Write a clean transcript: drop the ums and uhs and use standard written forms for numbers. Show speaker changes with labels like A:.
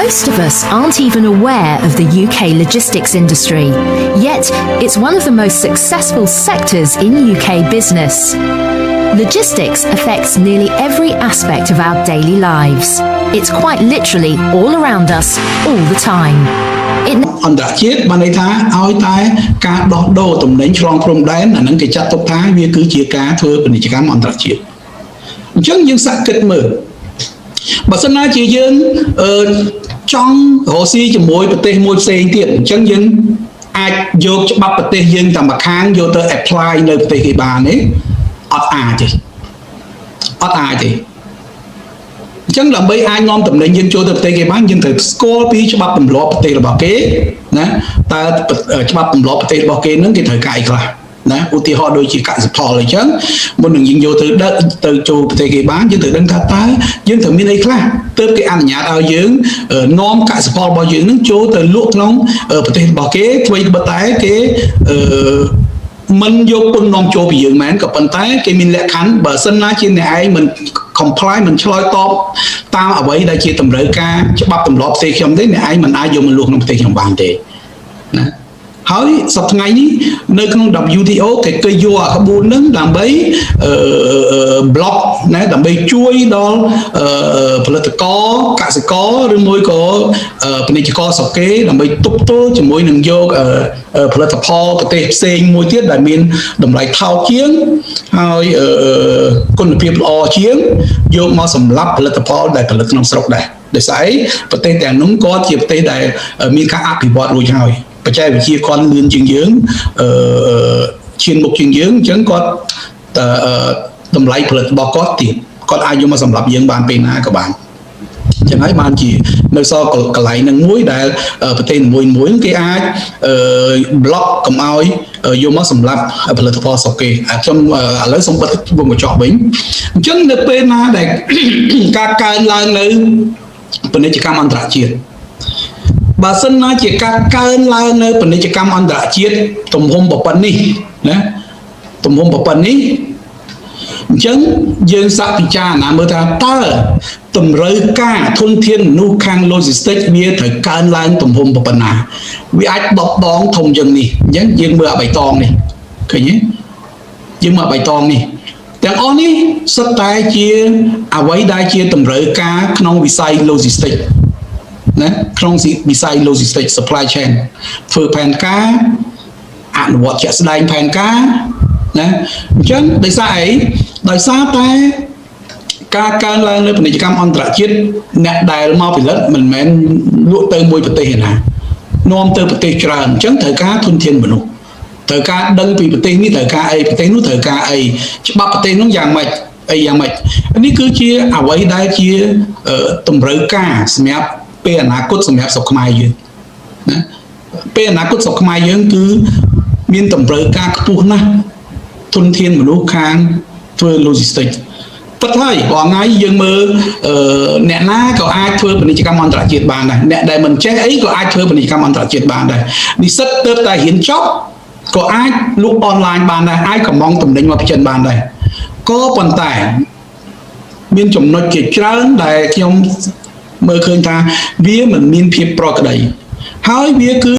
A: Most of us aren't even aware of the UK logistics industry, yet it's one of the most successful sectors in UK business. Logistics affects nearly every aspect of our daily lives. It's quite literally all around us, all the time.
B: អន្តរជាតិបានន័យថាឲ្យតែការដោះដូរទំនិញឆ្លងព្រំដែនអានឹងគេចាត់ទុកថាវាគឺជាការធ្វើពាណិជ្ជកម្មអន្តរជាតិអញ្ចឹងយើងសាកគិតមើលបើសិនណាជាយើងចង់រកស៊ីជាមួយប្រទេសមួយផ្សេងទៀតអញ្ចឹងយើងអាចយកច្បាប់ប្រទេសយើងតែម្ខាងយកទៅ apply នៅប្រទេសគេបានទេអត់អាចទេអត់អាចទេអញ្ចឹងដើម្បីអាចនាំតំណែងយើងចូលទៅប្រទេសគេបានយើងត្រូវស្គាល់ពីច្បាប់ទម្លាប់ប្រទេសរបស់គេណាតើច្បាប់ទម្លាប់ប្រទេសរបស់គេនឹងគេត្រូវការអីខ្លះណាឧទាហរណ៍ដូចជាកសិផលអញ្ចឹងមុននឹងយើងយកទៅចូលប្រទេសគេបានយើងត្រូវដឹងថាតើយើងត្រូវមានអីខ្លះទើបគេអនុញ្ញាតឲ្យយើងនាំកសិផលរបស់យើងនឹងចូលទៅលក់ក្នុងប្រទេសរបស់គេអ្វីបើតែគេមិនយកពន្ធនាំចូលពីយើងមែនក៏ប៉ុន្តែគេមានលក្ខខណ្ឌបើសិនណាជាអ្នកឯងមិន comply មិនឆ្លើយតបតាមអ្វីដែលជាតម្រូវការច្បាប់ទម្លាប់ផ្សេងខ្ញុំទេអ្នកឯងមិនអាចយកមកលក់ក្នុងប្រទេសខ្ញុំបានទេណាហើយសប្តាហ៍ថ្ងៃនេះនៅក្នុង WTO គេយកអាក្បួននឹងដើម្បី block ណាដើម្បីជួយដល់ផលិតករកសិករឬមួយក៏ពាណិជ្ជករស្រុកគេដើម្បីទប់ទល់ជាមួយនឹងយកផលិតផលប្រទេសផ្សេងមួយទៀតដែលមានតម្លៃថោកជាងហើយគុណភាពល្អជាងយកមកសម្រាប់ផលិតផលដែលផលិតក្នុងស្រុកដែរដោយសារអីប្រទេសទាំងនោះក៏ជាប្រទេសដែលមានការអភិវឌ្ឍរួចហើយបច្ចេកវិទ្យាគាត់លឿនជាងយើងឈានមុខជាងយើងអញ្ចឹងគាត់តម្លៃផលិតរបស់គាត់ទៀតគាត់អាចយកមកសម្រាប់យើងបានពេលណាក៏បានអញ្ចឹងហើយបានជានៅសល់កន្លែងនឹងមួយដែលប្រទេសមួយគេអាចប្លុកកុំឲ្យយកមកសម្រាប់ផលិតផលស្រុកគេខ្ញុំឥឡូវសូមបិទវងកញ្ចក់វិញអញ្ចឹងនៅពេលណាដែលការកើនឡើងនៅពាណិជ្ជកម្មអន្តរជាតិបើសិនណាជាការកើនឡើងនៅពាណិជ្ជកម្មអន្តរជាតិទំហំប៉ុណ្នេះណាទំហំប៉ុណ្នេះអញ្ចឹងយើងសាកពិចារណាមើលថាតើតម្រូវការធនធានមនុស្សខាង logistics វាត្រូវកើនឡើងទំហំប៉ុណ្ណាវាអាច10ដងធំជាងនេះអញ្ចឹងយើងមើលអាបៃតងនេះឃើញទេយើងមើលអាបៃតងនេះទាំងអស់នេះសុទ្ធតែជាអ្វីដែលជាតម្រូវការក្នុងវិស័យ logistics ណាក្នុងវិស័យ logistics supply chain ធ្វើផែនការអនុវត្តជាក់ស្ដែងផែនការណាអញ្ចឹងដោយសារអីដោយសារតែការកើនឡើងនៅពាណិជ្ជកម្មអន្តរជាតិអ្នកដែលមកផលិតមិនមែនលក់ទៅមួយប្រទេសទេណានាំទៅប្រទេសច្រើនអញ្ចឹងត្រូវការធនធានមនុស្សត្រូវការដឹងពីប្រទេសនេះត្រូវការអីប្រទេសនោះត្រូវការអីច្បាប់ប្រទេសនោះយ៉ាងម៉េចអីយ៉ាងម៉េចនេះគឺជាអ្វីដែលជាតម្រូវការសម្រាប់ពេលអនាគតសម្រាប់ស្រុកខ្មែរយើងណាពេលអនាគតស្រុកខ្មែរយើងគឺមានតម្រូវការខ្ពស់ណាស់ធនធានមនុស្សខាងធ្វើ logistics ពិតហើយរាល់ថ្ងៃយើងមើលអ្នកណាក៏អាចធ្វើពាណិជ្ជកម្មអន្តរជាតិបានដែរអ្នកដែលមិនចេះអីក៏អាចធ្វើពាណិជ្ជកម្មអន្តរជាតិបានដែរនិស្សិតទើបតែរៀនចប់ក៏អាចលក់អនឡាញបានដែរអាចកំងតំណែងមកចិនបានដែរក៏ប៉ុន្តែមានចំណុចជាច្រើនដែលខ្ញុំមើលឃើញថាវាមិនមានភាពប្រក្រតីហើយវាគឺ